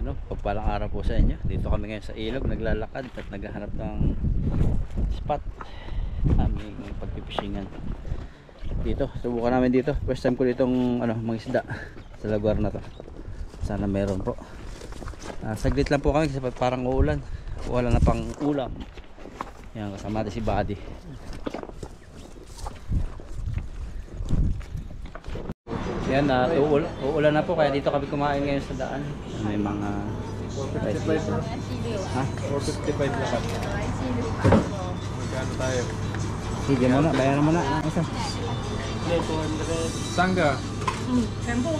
Ano, pagpalang araw po sa inyo. Dito kami ngayon sa ilog, naglalakad at naghahanap ng spot aming pagpipishingan. Dito, subukan namin dito. First time ko ditong mangisda sa lugar na to. Sana meron po. Saglit lang po kami kasi parang uulan. Wala na pang ulam. Yan, kasama natin si Buddy. Yan, uulan na po kaya dito kami kumain ngayon sa daan. May mga 455 ha? 455 lakat. Magkano tayo? Sige muna, bayaran mo na. Isa. Sangga? Rambo.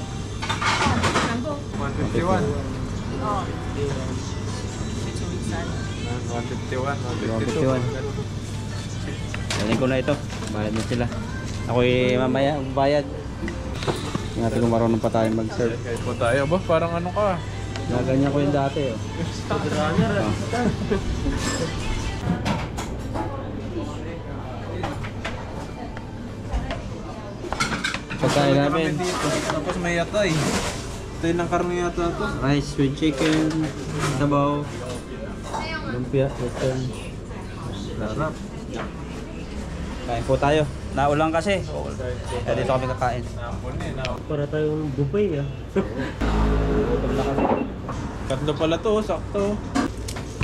Rambo. 151. Oh. 151, 152. Galing ko na ito. Bayad na sila. Ako'y mamaya bayad. Hindi natin kung marunong pa tayo mag-serve. Kahit po tayo ba? Parang ano ka? Naganyan ko yung dati. Oh. Pagkain namin. Tapos may yatay. Tayo ng karne yata ito. Rice with chicken, sabaw, lumpia, chicken. Sarap. Kain po tayo. Naulang kasi. Kaya dito kami kakain. Napon eh. Para tayong buffet ah. Gutom na kami. Tatlo pala to, sakto.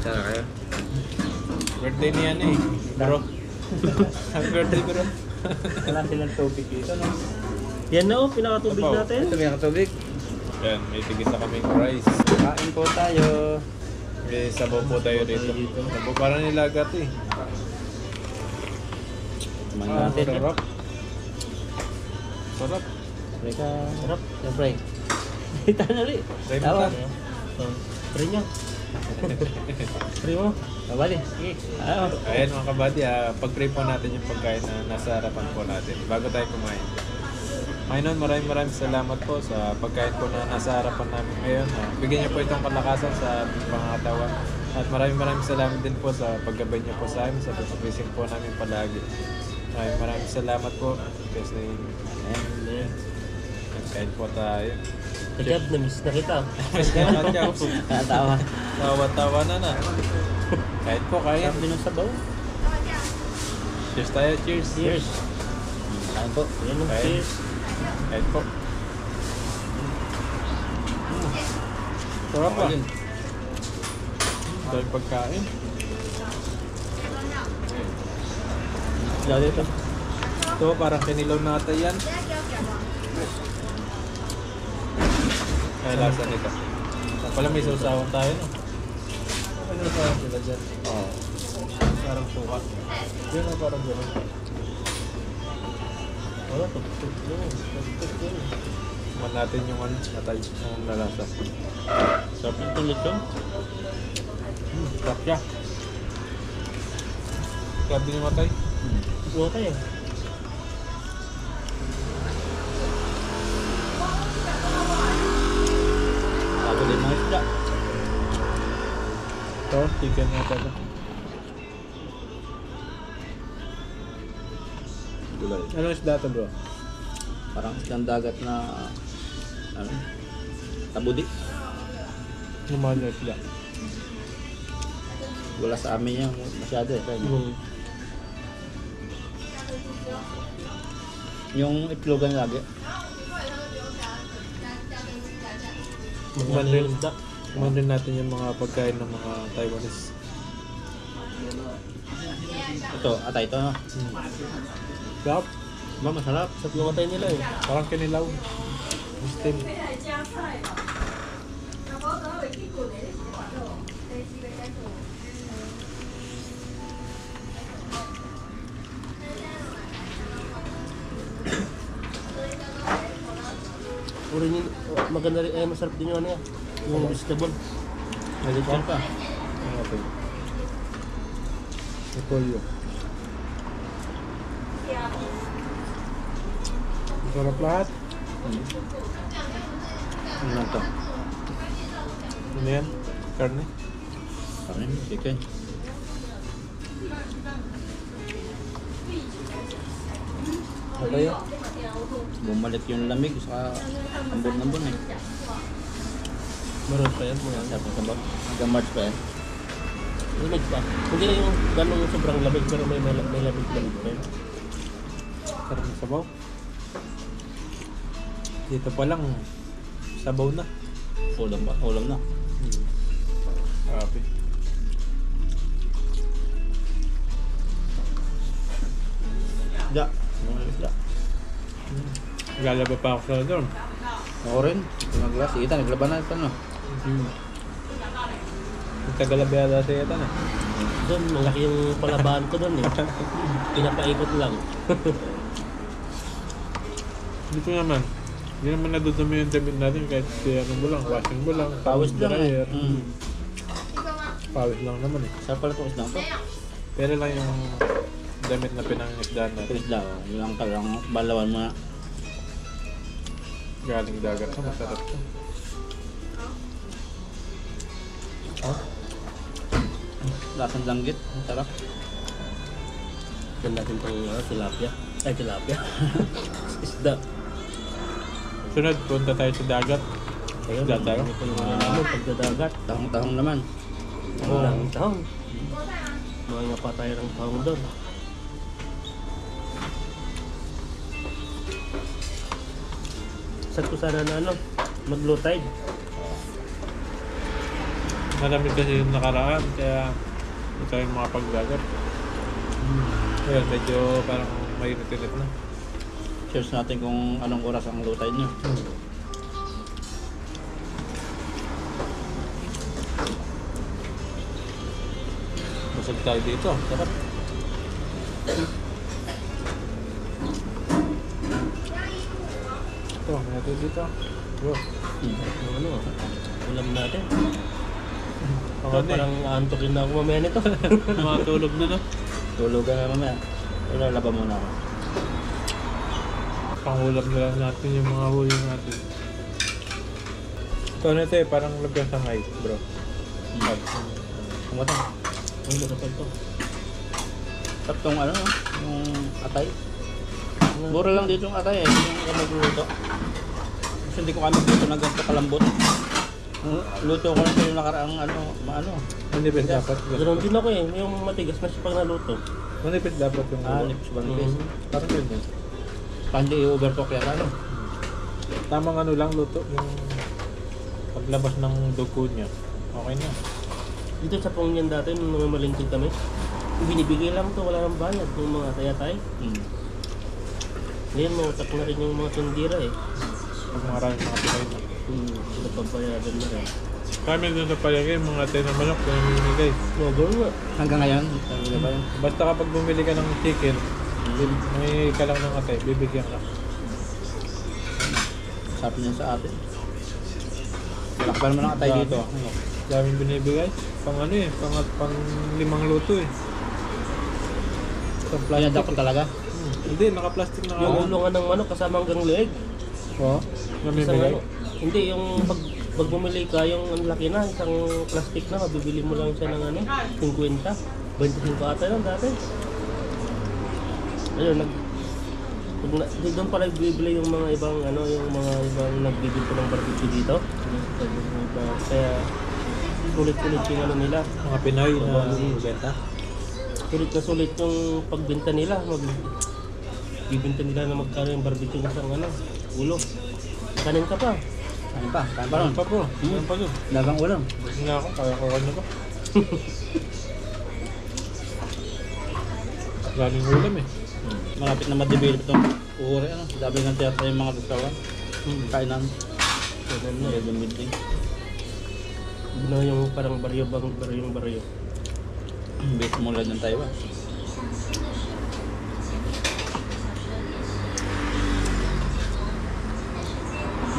Sana kayo. Birthday niya eh. Bro. Happy birthday bro. Wala silang tubig dito. No? Yan na oh, pinakatubig Apo. natin. Ito may nakatubig. Yan, may tigit na kaming rice. Kain po tayo. May sabaw po tayo dito. Sabaw parang nilagat eh. Kumain natin. Sarap. Sarap. Mereka sarap. Siyempre. Kita na ulit. Try mo Tawa. ta. Oh, try nyo. Try mo. Kabali. Sige. Ayan mga kabady, pag-pray po natin yung pagkain na nasa harapan po natin bago tayo kumain. Panginoon, maraming salamat po sa pagkain po na nasa harapan namin ngayon. Bigyan niyo po itong kalakasan sa aming pangatawan. At maraming salamat din po sa paggabay niyo po sa amin, sa pagpapising po namin palagi. Maraming salamat po. Kasi Amen. kain po tayo. Kajab, na-miss na kita. Salamat ka. Natawa. Tawa-tawa na. Kain po, kain. Sarap din ang sabaw. Cheers tayo, cheers. Cheers. Kain po. Yan ang Kain. cheers. Kain po. Sarap pa. Ayun. Ito yung pagkain. Lalo ito. Ito parang kinilaw na ata yan. Ay, lasa nito. Pala may sausawan tayo, no? May sausawan sila dyan. Oo. Parang suka. Yun na parang gano'n. Wala, tugtog yun. Tugtog yun. Kuman natin yung natay, yung lalasa. Sarap yung tulit yun. Sarap siya. Sarap din yung matay. Ikaw tayo. Bago din mga isda. Ito, chicken natin. Gulay. Anong isda ito, bro? Parang isang dagat na tabudi. Lumahal na isda. Wala sa amin yan masyado eh. Yung itlogan lagi. Kuman din, kuman din natin yung mga pagkain ng mga Taiwanese. Ito, atay ito no? Sarap. Ba, masarap. Sarap yung matay nila eh. Parang kinilaw. Steam. Urin yun, maganda rin, masarap din yung ano yan. Yung vegetable. Nagigyan pa. Ano ito? Repolyo. Sarap lahat. Ano lang to? Ano yan? Karne? Karne, chicken. Ano yun? Bumalik yung lamig sa ambon-ambon eh. Meron pa yan mga Sarap ng sabaw. Hanggang March pa yan. lamig pa. Hindi na yung ganong sobrang lamig pero may lamig pa yan. Sarap ng sabaw. Dito pa lang, sabaw na. Ulam ba? Ulam na. Grabe. Isda. Mga isda. Lalaba pa ako sa dorm. Ako rin. Naglas. Ita, naglabanan ito no. Nagtagalabi yata sa ito na. Doon, malaki yung palabahan ko doon eh. Pinapaikot lang. Dito naman. Hindi naman nadudumi yung damit natin kahit ano mo lang, washing mo lang, Pawis lang eh. dryer. Pawis lang naman eh. Sarap pala itong isda ko. Pero lang yung damit na pinangisdaan natin. Isda ko. Yung lang talang balawan mo na. Galing dagat na, masarap to. Lasang langgit. Ang sarap. Yan natin pang tilapia. Ay, tilapia. Isda. Sunod, punta tayo sa dagat. Ayun, Isda tayo. ito yung ano namin, pagdadagat. Tahong-tahong naman. Ang daming tahong. Mga nga pa tayo ng tahong doon. Saan ko sana na ano, mag-low tide. Marami kasi yung nakaraan, kaya ito yung mga pagdagat. Ayun, medyo parang mainit-init na. Cheers natin kung anong oras ang low tide nyo. Busog tayo dito. Sarap. Ito, natin dito. Yo. Yung ano, ulam natin. Ang Ito, ano eh. parang aantokin na ako mamaya nito. Mga tulog na no. Tulugan na mamaya. Pero laban muna ako. Pangulam na lang natin yung mga huli natin. Ito na ito eh, parang lagyan sa ngay, bro. Kumata. Ay, masapal to. Sarap tong ano, yung atay. Mura lang dito yung atay eh. Hindi yung magluluto. Kasi hindi ko kami dito na ganito kalambot. Luto ko lang sa yung nakaraang ano, maano. Manipis dapat. Ganoon din ako eh, yung matigas na siya pag naluto. Manipis dapat yung ulo. Nipis ba nipis? Parang yun eh. Hindi i-overcook yan ano. Tamang ano lang luto, yung paglabas ng dugo niya. Okay na. Dito sa Pongyan dati, nung namamalingkod kami, binibigay lang to, wala nang bayad yung mga tayatay. Ngayon, mautak na rin yung mga tindira eh. Pag maraming mga Pinoy na. Sila pabayadan na rin. Kami doon sa palagay, mga tayo ng manok, yung minigay. Over nga. Hanggang ngayon, talaga ba yun? Basta kapag bumili ka ng chicken, may ka lang ng atay, bibigyan ka. Sarap niya sa atin. Wala pa naman ang atay dito. Ano? Daming binibigay. Pang ano eh, pang 5 luto eh. Sa Kaya plastic. dapat talaga. Hindi, naka-plastic na Yung ulo nga ng manok kasama hanggang leeg. Oo. Isang Namimigay. ano, hindi, yung pag bumili ka, yung ang laki na, isang plastic na, mabibili mo lang siya ng ano, 50. 25 ata lang dati. Ayun, doon pala bibili yung mga ibang ano, yung mga ibang nagbibili ng barbecue dito. Kaya sulit-sulit yung ano nila. Mga Pinoy na benta. Sulit na sulit yung pagbenta nila. Bibenta nila na magkano yung barbecue ng isang ano, ulo. Kanin ka pa. Ano pa? Kain pa ron. Pa bro, ano pa yun? Dagang ulam. Busog na ako, kaya ko na ba? Galing ulam eh. Malapit na ma-develop itong uri. Ano? Sabi ng tiyata yung mga restaurant. Kainan. Kanin na. Medyo meeting. Ano yung parang baryo. Base mo lang ng Taiwan.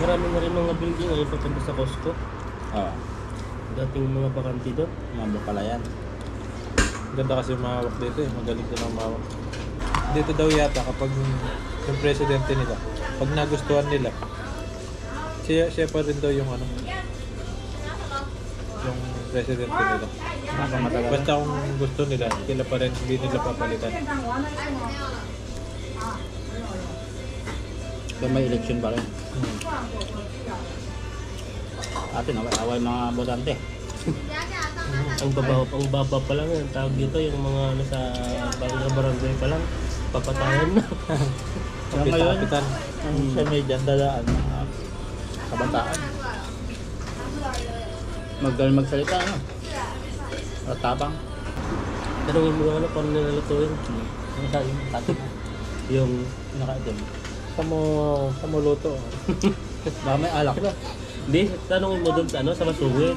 Marami na rin mga building ngayon papunta sa Costco. Oo. Dating mga bakante doon. Mga pala yan. Ganda kasi mahawak dito eh, magaling din ang mahawak. Dito daw yata kapag yung presidente nila, pag nagustuhan nila, siya pa rin daw yung ano, yung presidente nila. Basta kung gusto nila, sila pa rin, hindi nila papalitan. Kaya may election pa rin. Atin, away mga botante. Ang baba pa lang yan. Tawag dito yung mga nasa barangay pa lang. Papatayan na. Hanggang ngayon, Kapitan. ang siya may dandalaan mga kabataan. Magaling magsalita, ano? At tapang. Tanungin mo yung ano, paano nilalutuin? Ano sa yung tato? Yung Pinaka-itim. Sa mo luto. Baka may alak ba? Hindi, tanongin mo dun sa ano, sa masugit.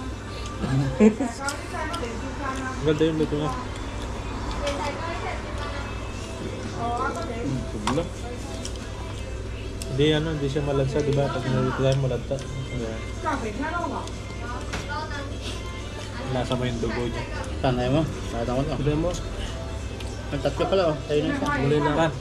Ganda yung luto nga. Sige na. Hindi siya malansa, di ba? Pag niluto tayo malanta. Ayan. Nasa mo yung dugo niya. Tanay mo. Tatang ko lang. Sabi mo, Ang tatlo pala, oh. Tayo na isa. muli na. Tan.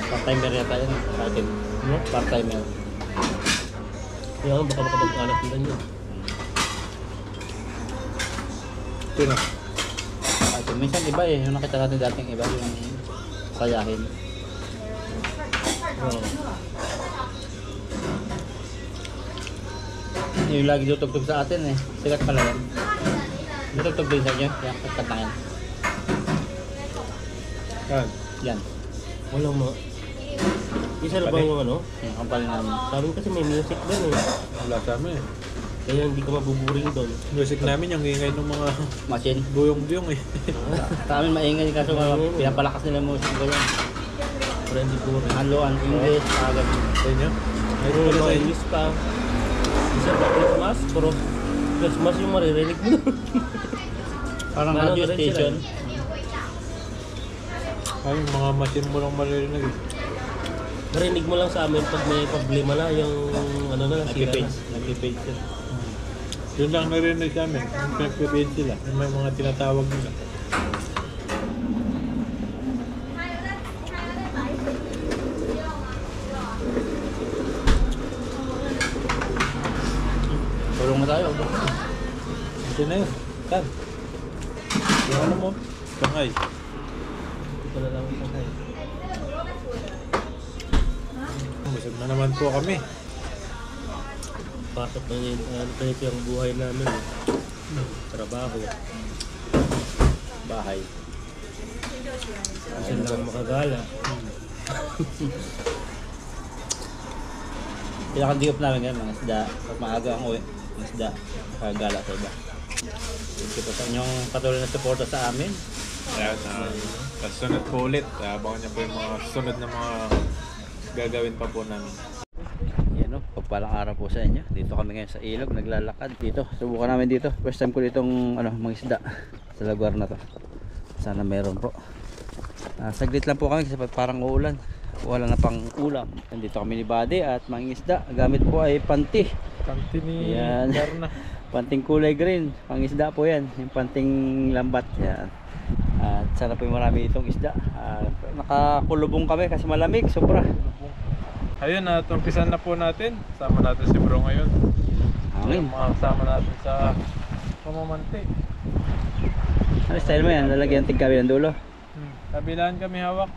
Part-timer yata yun. Atin. Ano? Part-timer. Kaya nga, baka makapag-anak nila niya. Sino? Atin. Minsan iba eh. Yung nakita natin dating iba yung sayahin. Oo. Yung lagi tutugtog sa atin eh. Sikat pala yan. Tutugtog din sa inyo. Yan, katangin. Tan. Yan. Walang mga... Isa na ba yung ano? Yung kampal namin. Sa amin kasi may music doon eh. Wala sa amin. Kaya hindi ka mabuburing doon. Music namin yung ingay ng mga Machine. buyong-buyong eh. Sa amin maingay kaso pinapalakas nila yung music ko yan. Friendly buring. Haluan, English, agad. Sa inyo? Ay, Oo, pala sa mga inyo. English pa. Isa pa Christmas, pero Christmas yung maririnig mo doon. Parang Ano radio rin sila station. Ay, yung mga machine mo lang maririnig eh. Marinig mo lang sa amin pag may problema na, yung ano na lang, sira na. Nag-page. Nag-page yun. Yun lang narinig sa amin. Yung pinagpipid sila. Yung may mga tinatawag nila. Tulong na tayo. Ito na yun. Tan. Yung ano mo? Bangay. Ito na lang isa tayo. Busog na naman po kami. Pasok na yun, ganito yung buhay namin. Eh. Trabaho. Bahay. Kasi lang makagala. Pinakandiyop namin ngayon, mga isda. Pag maaga ang uwi, mga isda. Kagala sa iba. Thank you po sa inyong patuloy na suporta sa amin. Ayan, kasunod po ulit. Abangan niyo po yung mga sunod na mga gagawin pa po namin. Yan o, pagpalang araw po sa inyo. Dito kami ngayon sa ilog, naglalakad. Dito, subukan namin dito. First time ko ditong mga isda sa lugar na to. Sana meron po. Saglit lang po kami kasi parang uulan. Wala na pang ulam. Nandito kami ni Buddy at mga isda. Gamit po ay panty. Kanti ni Yan. Darna. Panting kulay green. Pangisda po yan. Yung panting lambat. Yan. At sana po marami itong isda. Nakakulubong kami kasi malamig. Sobra. Ayun, tumpisan na po natin. Sama natin si Bro ngayon. Hangin. Yung mga kasama natin sa pamamante. Ano style mo yan? Lalagyan tigkabi ng dulo. Kabilaan kami hawak.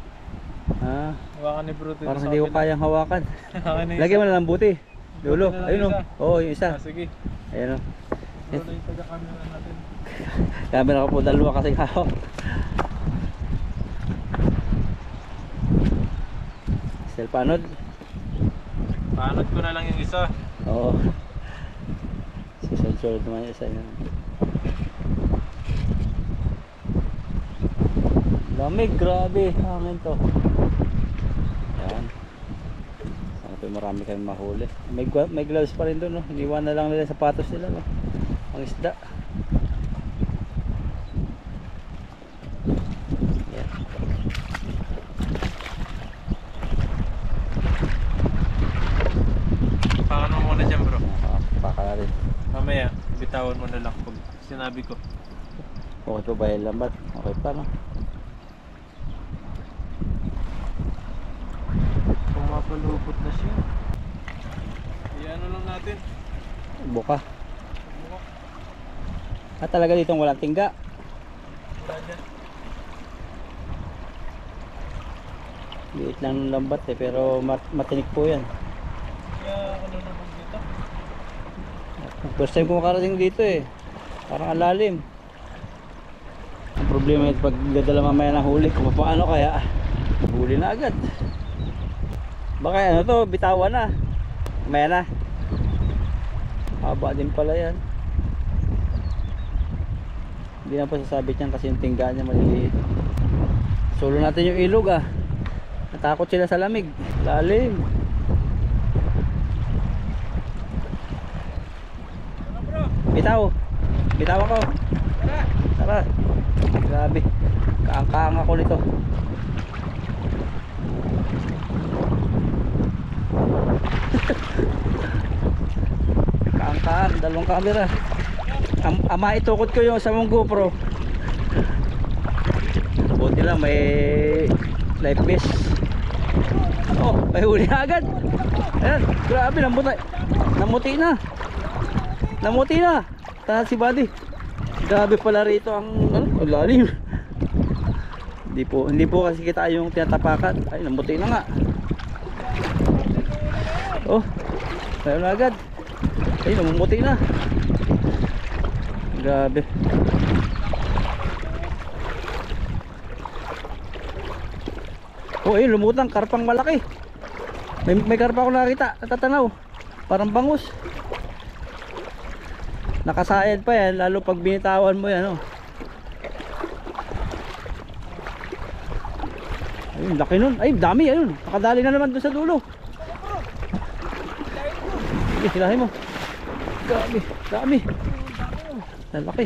Hawakan ni Bro dito Parang sa hindi ko kabila. kayang hawakan. Hawakan ni Lagyan mo na ng buti. Dulo. Buti na lang Ayun o. isa. Oo, yung isa. Sige. Ayun o. Bro na yung taga-camera natin. Camera ko po dalawa kasi hawak. Selpanod. Paanod ko na lang yung isa. Oo. Susunod naman yung isa yun. Lamig, grabe. Hangin to. Yan. Sana po marami kayong mahuli. May gloves pa rin doon. No? Iniwan na lang nila yung sapatos nila. No? Ang isda. Yan. Paano mo muna dyan, Bro? Nakakapaka rin. Mamaya, bitawan mo na lang pag sinabi ko. Okay pa ba yung lambat? Okay pa no? Pumapalupot na siya. Iyan lang natin. Buka. Talaga ditong walang tingga. Wala dyan. Liit lang ng lambat eh, pero matinik po yan. Kaya ano naman dito? First time ko makarating dito eh. Parang ang lalim. Ang problema is pag dadala mamaya ng huli, kung paano kaya huli na agad. Baka ano to, bitawan na. Mamaya na. Haba din pala yan. Hindi na pa sasabit yan kasi yung tinggaan niya maliliit. Solo natin yung ilog ah. Natakot sila sa lamig. Lalim. Bitaw. Bitaw ako. Tara. Grabe. Kaang-kaang ako nito. Kaang-kaang. Dalawang camera. Ama itukot ko yung sa mong GoPro. Buti lang may life vest. Oh, may huli agad. Ayan. Grabe. Namuti na. Namuti na. Tahan si Buddy. Grabe pala rito ang lalim. Hindi po kasi kita yung tinatapakan. Ay, namuti na nga. Oh. Ayun na agad. Ay, namumuti na. Grabe. Oh, ayun lumutang karpang malaki. May karpa ako nakita, natatanaw. Parang bangus. Nakasayad pa yan, lalo pag binitawan mo yan, oh. Ayun, laki nun. Ay, dami, ayun. Nakadali na naman doon sa dulo. Sige, silahin mo. Dami, dami. Lalaki.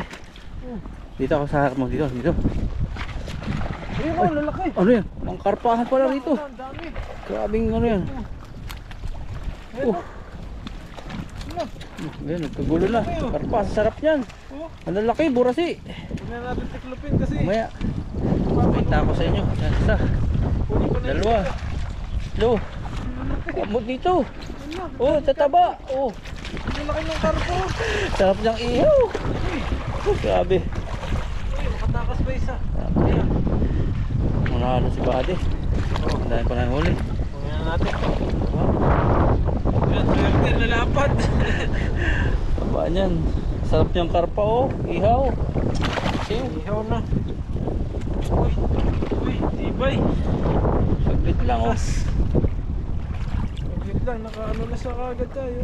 Dito ako sa harap mo, dito. Ayun oh, lalaki. Ano yan? Ang karpahan pala rito. Ang dami. Grabing ano yan. Ayan, nagkagulo na. Karpa, sarap yan. Ang lalaki, burasi. Huwag na natin tiklopin kasi. Mamaya, pakita ko sa inyo. Yan, isa. Dalawa. Lo. Amot dito. Oh, tataba. Oh. Ang laki ng karpo. Sarap niyang ihaw. Grabe. Uy, makatakas pa isa. Ayan. Manalo si Buddy. Ang dahil pa na huli. Huwag na natin. Yan, swerte, lalapad. Taba niyan. Sarap niyang karpa oh. Ihaw. Ihaw na. Uy, tibay. Saglit lang oh. Saglit lang, nakaano na sa kagad tayo.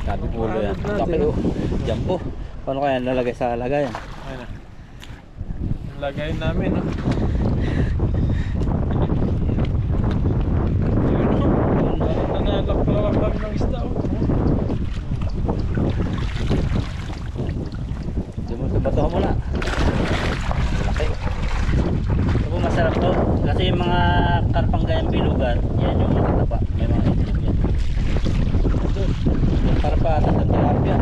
Sabi ko ulo yan. Natin, Laki oh. oh. Jumbo. Paano kaya nalagay sa lagayan? Ayun na. Ang lagay namin, no? Nangalak-lalak ng isda, oh. Batuhan mo na. Laki. Ito po masarap to. Kasi yung mga karpang gayang bilugan, yan yung matataba. May mga itlog yan. Ito. Yung karpa at ang tilapia.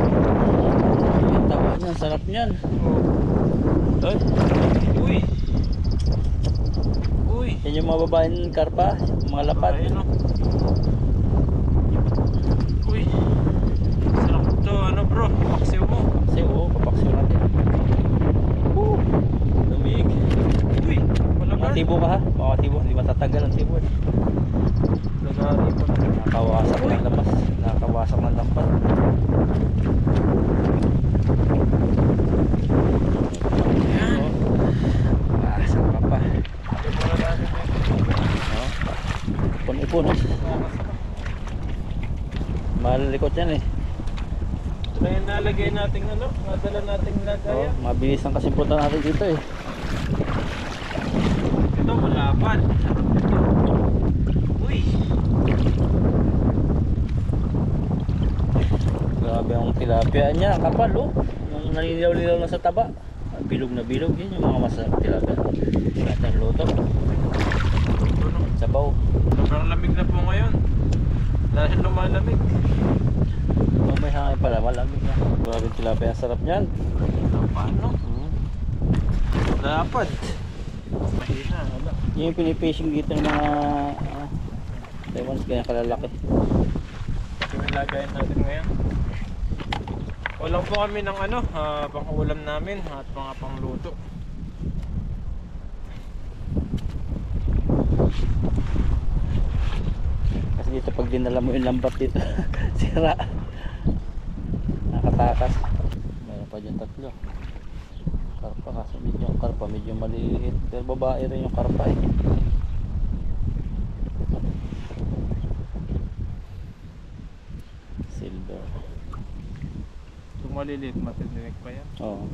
Yung taba niyan, sarap niyan. Ay. Uy. Uy. Yan yung mga babaeng karpa, yung mga lapad. Ayun, oh. Uy. Sarap to, ano bro? Paksiw mo. Kasi oo, papaksiw natin. Lumig. Uy. Wala Mga tibo ka ha? Mga tibo, hindi matatagal ang tibo. Lagari pa. Nakawasak ng lapas. Nakawasak ng lampas. Ayan. Sarap pa. Wala natin Oh. Ipon-ipon. Malikot yan eh. ito na yung nalagay nating ano, nadala nating Oh, lagaya. mabilis ang kasimputan natin dito eh. Ito, malapad. Uy. Grabe ang tilapia niya, kapal oh. Yung naninilaw-lilaw na sa taba. Bilog na bilog, yun yung mga masarap tilapia. Lahat ng luto. Sabaw. Sobrang lamig na po ngayon. Dahil lumalamig. Oh, may hangin pala, malamig na. Grabe tilapia, ang sarap niyan. Paano? Dapat. Mahina, wala. Yung pinipishing dito ng mga Taiwan's ganyan kalalaki. Ito yung lagayan natin ngayon. Kulang po kami ng ano, pang-ulam namin at mga pangluto. Kasi dito pag dinala mo yung lambat dito, sira. Nakatakas. Meron pa dyan tatlo. Karpa, kaso medyo yung karpa medyo maliit. Pero babae rin yung karpa eh. Silver. Kung maliliit, matininig pa yan. Oo.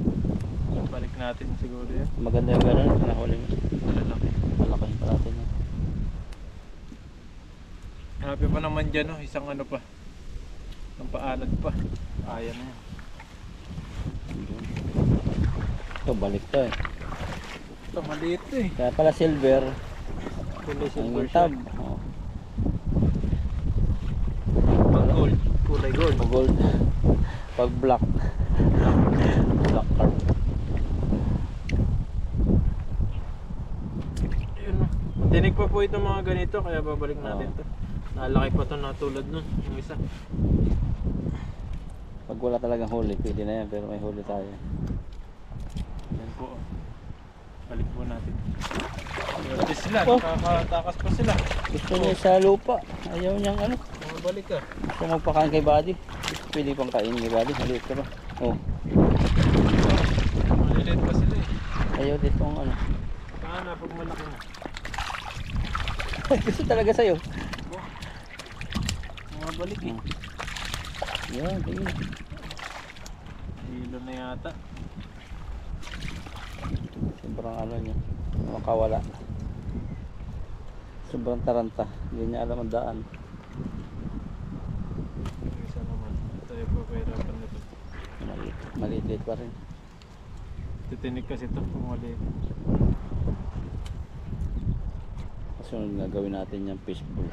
Balik natin siguro yan. Maganda yung gano'n. Pinahuli mo. Malalaki. Malaking pa natin yan. Happy pa naman dyan, no? Isang ano pa. Isang paalat pa. Ayan na yan. Ito balik to eh. Ito, maliit to eh. Kaya pala silver. Kulay Ang silver yung siya. tab. Oh. Pag gold. Kulay gold. Pag gold. Pag black. Black carp. Yun, no? Dinig pa po itong mga ganito, kaya babalik natin to. Nalaki pa to na tulad nun, yung isa. Pag wala talagang huli, pwede na yan. Pero may huli tayo. Yan po. Balik po natin. Swerte sila, Oh. nakakatakas pa sila. Gusto niya sa lupa. Ayaw niyang ano. Bumabalik ka. Gusto magpakain kay Buddy. Pwede pang kain kay Buddy. Maliit ka ba? Oh. Maliliit pa sila eh. Ayaw dito ang ano. Paano pag malaki na? Gusto talaga sa'yo. Bumabalik eh. Yan, tingin. Hilo na yata. Sobrang ano niya. Makawala. Sobrang taranta. Hindi niya alam ang daan. Yung isa naman. Tayo pa pahirapan nito. Maliit pa rin. Titinig kasi ito kung maliit. Kasunod nga gawin natin yung fishbowl.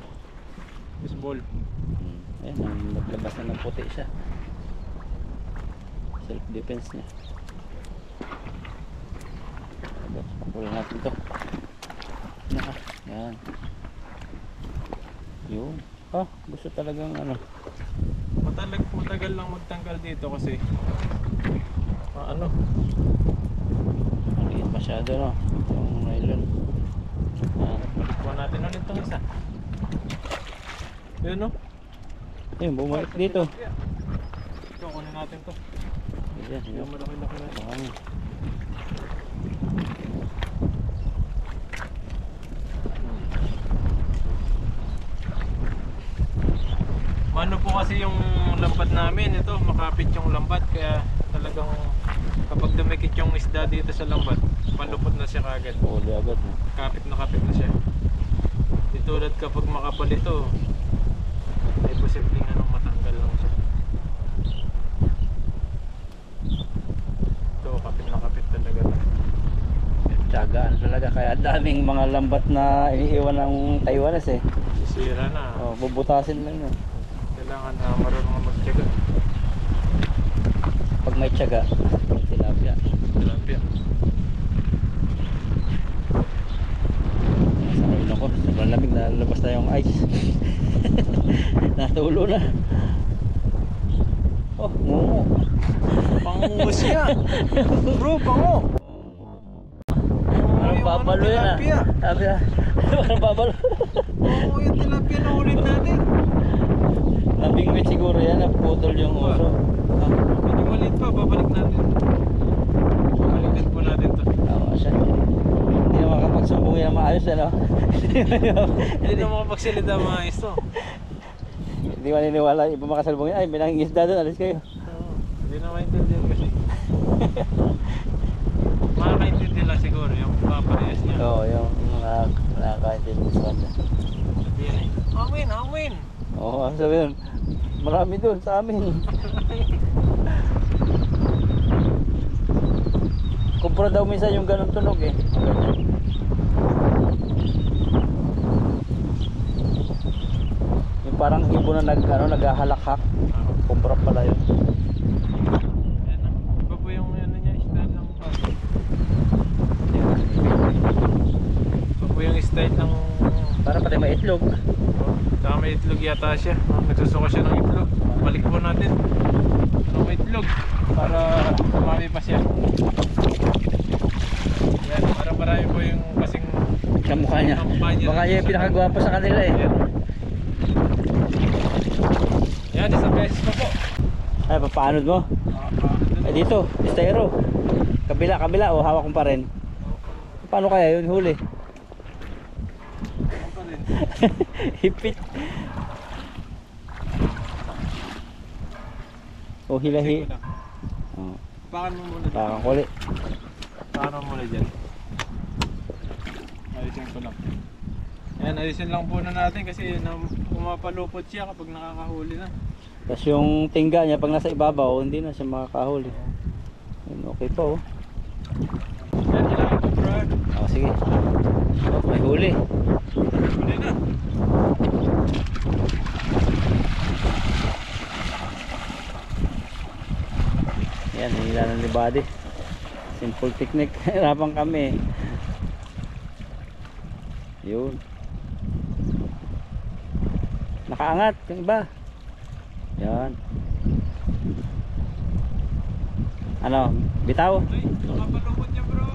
Baseball. Ayan, ang naglabas na ng puti siya. Self defense niya. Pakulan natin to. Naka, yan. Yun. Ah, gusto talagang ano. Matagal lang magtanggal dito kasi ano, Maliit masyado no. Yung nylon. Yan. balik po natin ulit itong isa. Yun no? Ayun, bumalik dito. Ito, kunin natin to. Ayan, yun. Yung malaki-laki na. Ayan. Ano po kasi yung lambat namin, ito makapit yung lambat, kaya talagang kapag dumikit yung isda dito sa lambat, palupot na siya kagad. Huli agad. No? Kapit na siya. Di tulad kapag makapal ito, ay posibleng anong matanggal lang siya. Ito, kapit talaga. Tiyagaan talaga. Kaya daming mga lambat na iniiwan ng Taiwanese eh. Sisira na. Oh, bubutasin lang yun. Kailangan na marunong magtiyaga. Pag may tiyaga, may tilapia. Tilapia. Sa ulo ko, sobrang lamig, nalabas na yung ice. Natulo na. Oh, ngungo. Pangungo siya. Bro, pango. Parang babalo yan ah. Tilapia. Sabi na, parang babalo. Oo, yung tilapia na ulit natin. Nabingwit siguro yan, naputol yung uso. Hindi maliit pa, babalik natin. Babalikan po natin to. Tawa siya. Hindi na makapagsumbong yan maayos ano. Hindi na makapagsalita mga isto. Hindi maniniwala, iba makasalubong yan. Ay, may nangingisda doon, alis kayo. Hindi na maintindihan kasi. Makakaintindi lang siguro yung paparehas niya. Oo, yung nakakaintindi sa kanya. Sabihin eh, Amin! Oo, sabi nun, marami doon sa amin. Kumpara daw minsan yung ganun tunog eh. Ganyan. Yung parang ibon na naghahalakhak. Kumpara pala yun. Ayan na. Iba po yung ano niya, style ng baso. Iba po yung style ng... Para pati may itlog. Saka may itlog yata siya. Nagsusuka siya ng itlog. Balik po natin. Ano bagong itlog para dumami pa siya. Yan, para marami po yung kasing Kamukha niya. kamukha niya. Baka yung pinakagwapo sa kanila eh. Yan, isang beses pa po. Ay, papaanod mo? Eh dito, estero. Kabila, o hawak ko pa rin. Paano kaya yun huli? Hipit. O hilahi. Oh, Pakan mo muna dito. takang kuli. Pakan mo muna dyan. Ayusin ko lang. Yan, ayusin lang po na natin kasi pumapalupot siya kapag nakakahuli na. Tapos yung tingga niya pag nasa ibabaw, hindi na siya makakahuli. Yun, okay pa oh. Yan, hilangin ko bro. Oh, sige. Oh, may huli. Huli na. Yan, hinilanan ni Buddy. Simple technique. Hirapan kami. Yun. Nakaangat yung iba. Yan. Ano? Bitaw? Ay, nakapalupot niya bro.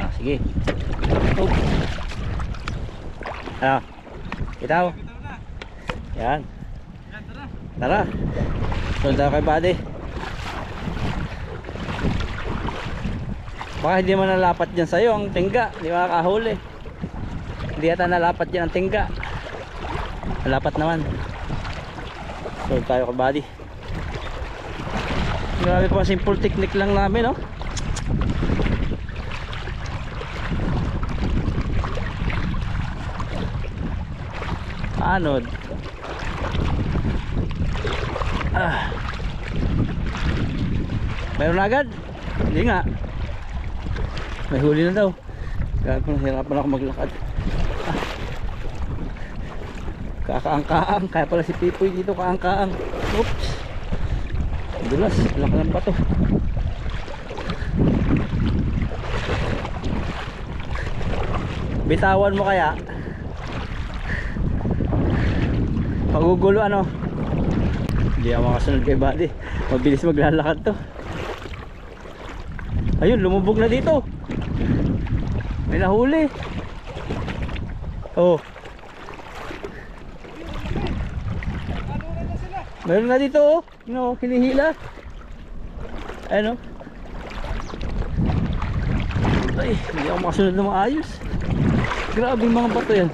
Ah, sige. Oh. Ano? Bitaw? Bitaw na. Yan. Yan, tara. Tara. Sunod tayo kay Buddy. Baka hindi mo nalapat dyan sa'yo ang tingga. Hindi makakahuli. Hindi yata nalapat dyan ang tingga. Nalapat naman. Sunod tayo kay Buddy. Grabe po, simple technique lang namin, no? Anod. Ah. Mayroon na agad? Hindi nga. May huli na daw. Kaya kung nahirapan ako maglakad. Ah. Kakaang-kaang. Kaya pala si Pipoy dito kaang-kaang. Oops. Dulas. Laki ng bato. Bitawan mo kaya? Magugulo ano? Hindi ako makasunod kay Buddy. Mabilis maglalakad to. Ayun, lumubog na dito. May nahuli. Oh. Meron na dito oh. No, hinihila. Ayun oh. Ay, hindi ako makasunod na maayos. Grabe yung mga bato yan.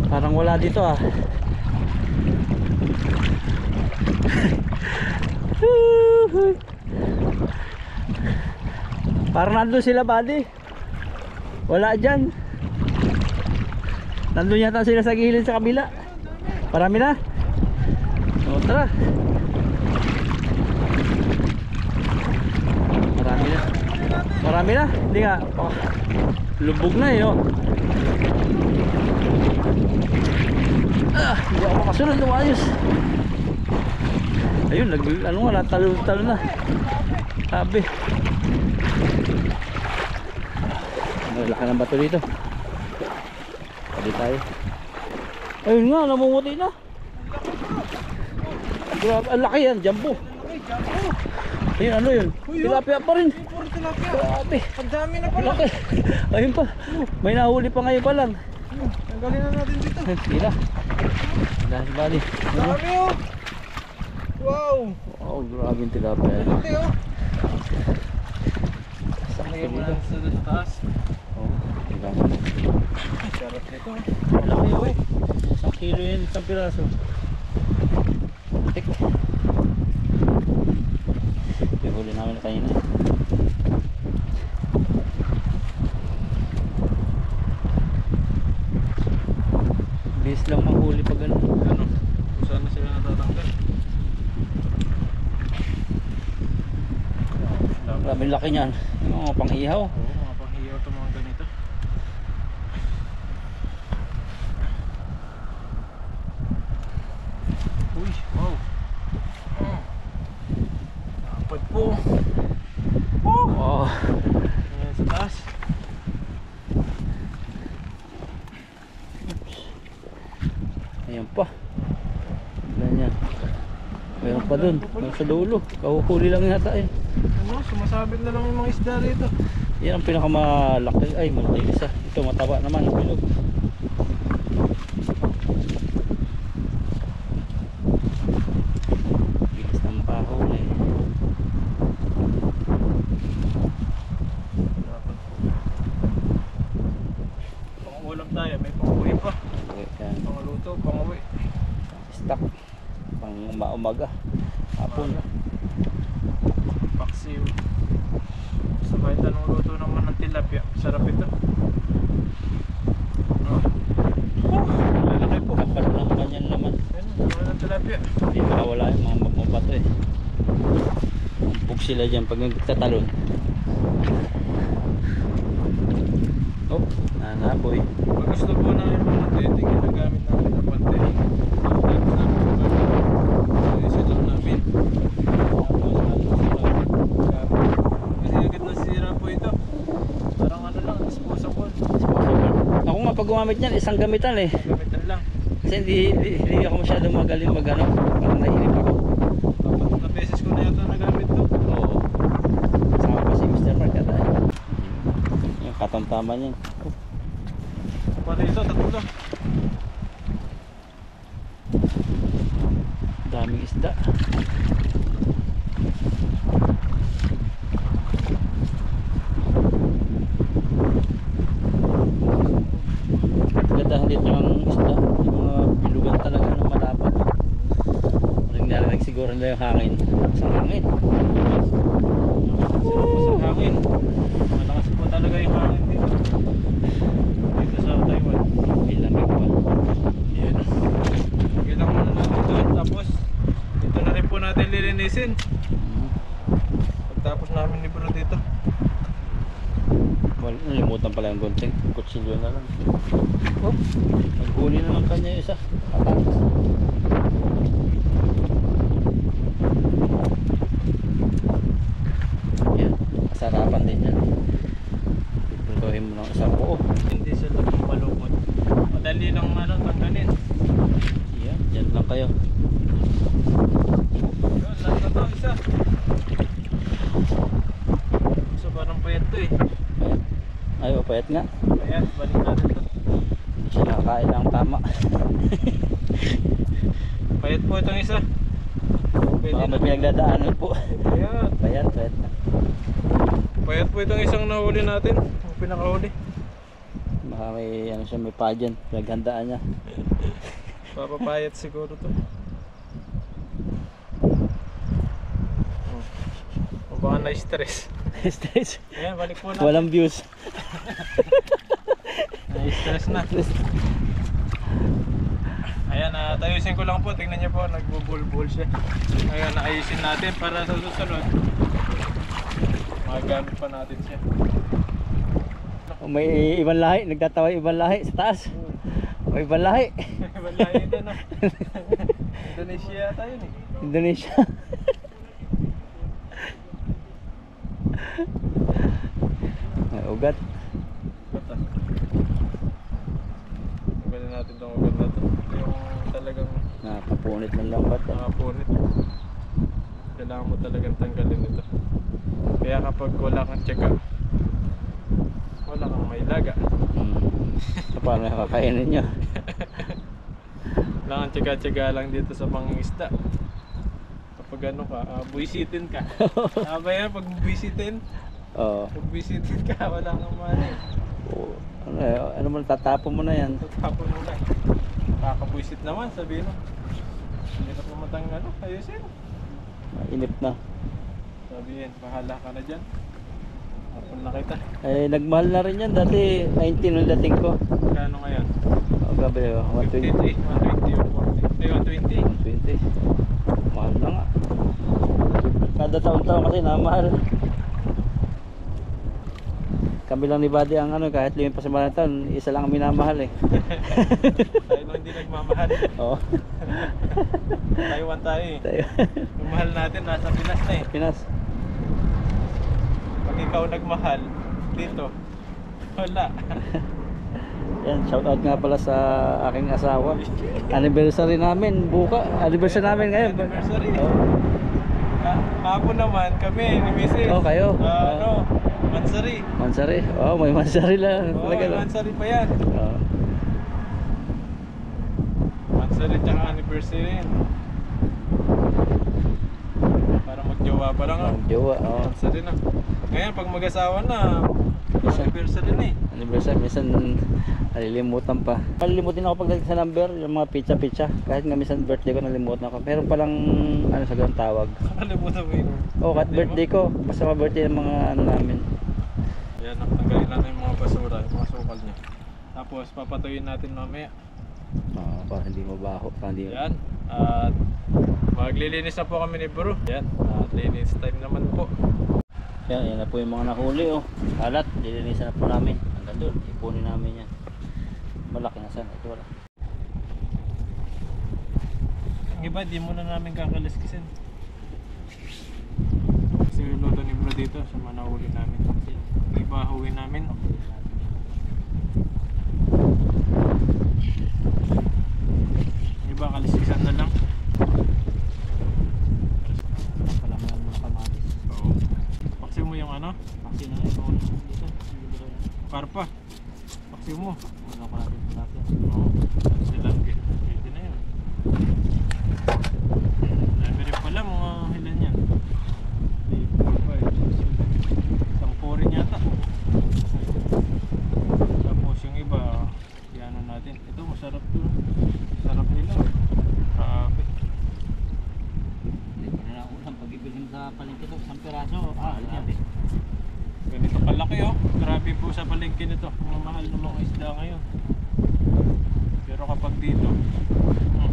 Parang wala dito ah. Parang nandun sila Buddy. Wala dyan. Nandun yata sila sa gilid sa kabila. Marami na. O tara. Marami na. Marami na. Hindi nga oh, lubog na eh no. Ah, hindi ako makasunod ng ayos. Ayun, ano nga, natalo-talo na. Sabi. Malaki ng bato dito. Pwede tayo. Ayun nga, namumuti na. Grabe, ang laki yan, jumbo. Ayun, ano yun? Tilapia pa rin. Puro tilapia. Grabe. Ang dami na pala. Laki. Ayun pa. May nahuli pa ngayon pa lang. Tanggalin na natin dito. Tira. Dahil bali. Dami oh. Wow. Oh, grabe yung tilapia. Laki oh. Sakto Lagyan mo dito. lang sa taas. Oh, tilapia. Sarap nito. Laki oh. 1 kilo yun, isang piraso. Tik. Pihuli namin kanina. Bilis lang manghuli pag ano. Grabe laki niyan. Yung mga panghihaw. Oo, mga panghiyaw ito mga ganito. Uy, wow. Dapat po. Oh. Ayan sa taas. Ayan pa. Ganyan. Meron pa dun. Meron sa dulo. Kahuhuli lang yata eh. Ano, sumasabit na lang yung mga isda rito. Yan ang pinakamalaki. Ay, malaki isa. Ito mataba naman. Bilog. Bilis ng makahuli. Pangulam tayo, may panguwi pa. Okay, yan. Pangaluto, panguwi. Stock. Pang umaga. Hapon. Paksiw. Sabay tanong luto naman ng tilapia. Sarap ito. Lalaki po. Kapal ng kanyan naman. Ayun, naman ng tilapia. Hindi makawala yung mga magmabato eh. Umpog sila dyan pag nagtatalon. Oh, nanaboy. Pag gusto po namin mga titing, ginagamit namin na pante. Tapos namin isa lang namin. Tapos kasi agad nasira po ito. Parang ano lang, disposable. Ako nga pag gumamit niyan, isang gamitan eh. Gamitan lang. Kasi hindi ako masyadong magaling magano. Parang nainip ako. Apat na beses ko na yata nagamit to. Oo. Sama pa si Mr. Mark at yung katamtaman niyan. Para ito, tatlo. Daming isda. Ganda dito ng isda. Yung mga bilugan talaga ng malapad. Maring narinig siguro nila yung hangin. Sa hangin. Sila po sa hangin. Malakas po talaga yung hangin dito. Dito sa Taiwan. May lamig pa. Yan. Ilang muna natin doon. Tapos, dito na rin po natin lilinisin. Pagtapos namin libro dito. Well, nalimutan pala yung gunting. Kutsilyo na lang. Oh, naghuli na lang kanya yung isa. Patatas. Yan. Masarapan din yan. Pipintuhin mo ng isang buo. Hindi sila malukot. Madali lang tanggalin. Yan. Yan lang kayo. Yun, lahat na to, isa. So parang payat to eh. Payat. Ay, payat nga. Payat, balik natin to. Hindi siya nakakain lang tama. Payat po itong isa. Pwede Baka na. may pinagdadaanan po. Payat. Payat, payat na. Payat po itong isang nahuli natin. Ang pinakahuli. Baka may, ano siya, may pageant. Pinaghandaan niya. Papapayat siguro to. O baka na-stress. Stress. Ayan, balik po natin. Walang views. Na-stress na. Ayan, tayusin ko lang po. Tingnan niyo po, nagbubul-bul siya. Ayan, naayusin natin para sa susunod. Magagamit pa natin siya. May ibang lahi. Nagtatawa yung ibang lahi sa taas. May ibang lahi. Wala yun doon, no? Indonesia yata yun eh. Indonesia. May ugat. Bata. Tanggalin natin itong ugat na to. Yung talagang Nakapunit ng lambat. nakapunit. Kailangan mo talagang tanggalin ito. Kaya kapag wala kang check-up, wala kang may laga. So, paano nakakainin nyo? Kailangan tsaga-tsaga lang dito sa pangingisda. Kapag ano ka, buwisitin ka. Tama yan, pag buwisitin, Oo. pag buwisitin ka, wala kang money. Ano mo, tatapon mo na yan. Tatapon mo lang. Kakabuisit naman, sabihin mo. Hindi na pumatang ano, ayusin. Mainip na. Sabihin, bahala ka na dyan. Hapon na kita. Eh, nagmahal na rin yan. Dati 19 nung dating ko. Kano ngayon? O, gabi, 120. 120 o 40. Eh, 120. 120. Mahal na nga. Kada taon-taon kasi namahal. Sabi lang ni Buddy ang ano, kahit limit pa sa Valentine, isa lang ang minamahal eh. Tayo lang hindi nagmamahal. Oo. Taiwan tayo eh. Tayo. Yung mahal natin nasa Pinas na eh. Pinas. Pag ikaw nagmahal dito, wala. Yan, shoutout nga pala sa aking asawa. Anniversary namin, anniversary namin ngayon. Anniversary. Oo. Kahapon naman kami ni Mrs. Oh, kayo? Mansari. Mansari. Oh, may mansari lang. Oo, Talaga lang. Mansari pa yan. Oo. Mansari tsaka anniversary. Para magjowa pa lang. Jowa, oh. Mansari na. Ngayon pag mag-asawa na, Isa. anniversary na eh. Anniversary, minsan nalilimutan pa. Nalilimutin ako pagdating sa number, yung mga pizza. Kahit nga minsan birthday ko nalimutan ako. Meron palang ano sa ganung tawag. Nakalimutan mo yun. Oh, kahit birthday ko, basta mga birthday ng mga ano namin. Yan, tanggalin natin yung mga basura, yung mga sukal niya. Tapos papatuyin natin mamaya. Oh, para hindi mabaho, para hindi. Yan. At maglilinis na po kami ni Bro. Yan. At linis time naman po. Yan na po yung mga nahuli oh. Kalat, lilinisan na po namin. Hanggang doon, ipunin namin yan. Malaki na sana, ito wala. Ang iba, di muna namin kakaliskisin. Kasi yung lodo ni Bro dito sa mga nahuli namin. Ang iba, huwi namin. Ang iba, kaliskisan na lang. Palaman mga kamatis. Oo. Paksi mo yung ano? Paksi na nga, ito dito. Karpa. Paksi mo. Wala ko natin ito natin. Oo. Silang pwede na yun. Dami rin pala mga ilan yan. 3, 4, 5, 6, 7, 10 rin yata. Tapos yung iba, ano natin. Ito masarap to. Sarap nila. Grabe. Hindi ko na ulam pag-ibilhin sa palengke ito, isang piraso. Grabe. Ganito kalaki oh. Grabe po sa palengke nito. Mga mahal ng mga isda ngayon. Pero kapag dito, gano'n.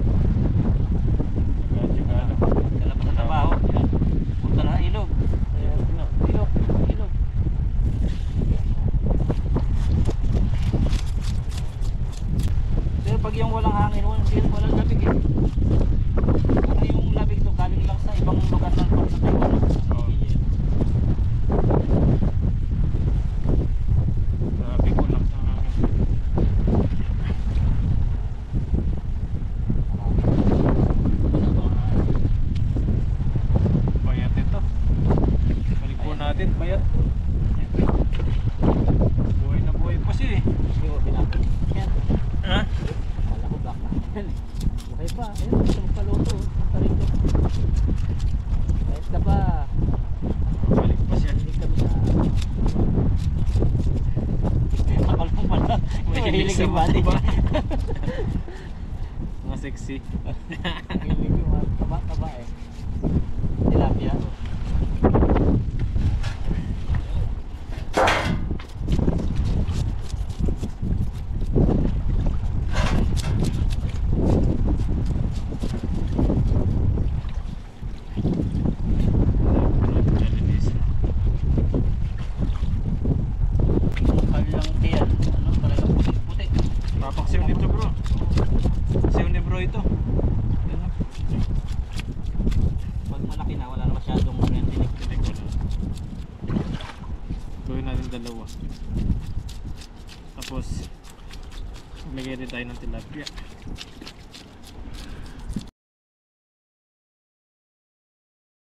Dala pa sa trabaho. Yan. Punta na ilog. Ayan, no. Ilog. Ilog. Pero pag yung walang hangin, walang labig eh. Parang yung labig to galing lang sa ibang lugar ng sa Taiwan. Oo. Grabe ko lang sa amin. Payat ito. Balik po natin, payat. Buhay na buhay pa siya eh. Yung pinapin. Yan. Ha? Kala ko black na yan eh. Buhay pa. Ayun, gusto magpaluto. Ang parito. Kahit ka pa. Balik pa siya. Hindi kami sa... Akal mo pala. Mahilig yung body. Mga sexy. Mahilig yung mga taba-taba eh. Tilapia. Kanilang tiyan. Ano, talagang puti-puti. Papaksiw nito bro. Siw ni bro ito. Ano? Pag malaki na, wala na masyadong tinik. Tinik ko lang. Gawin natin dalawa. Tapos, lagay rin tayo ng tilapia.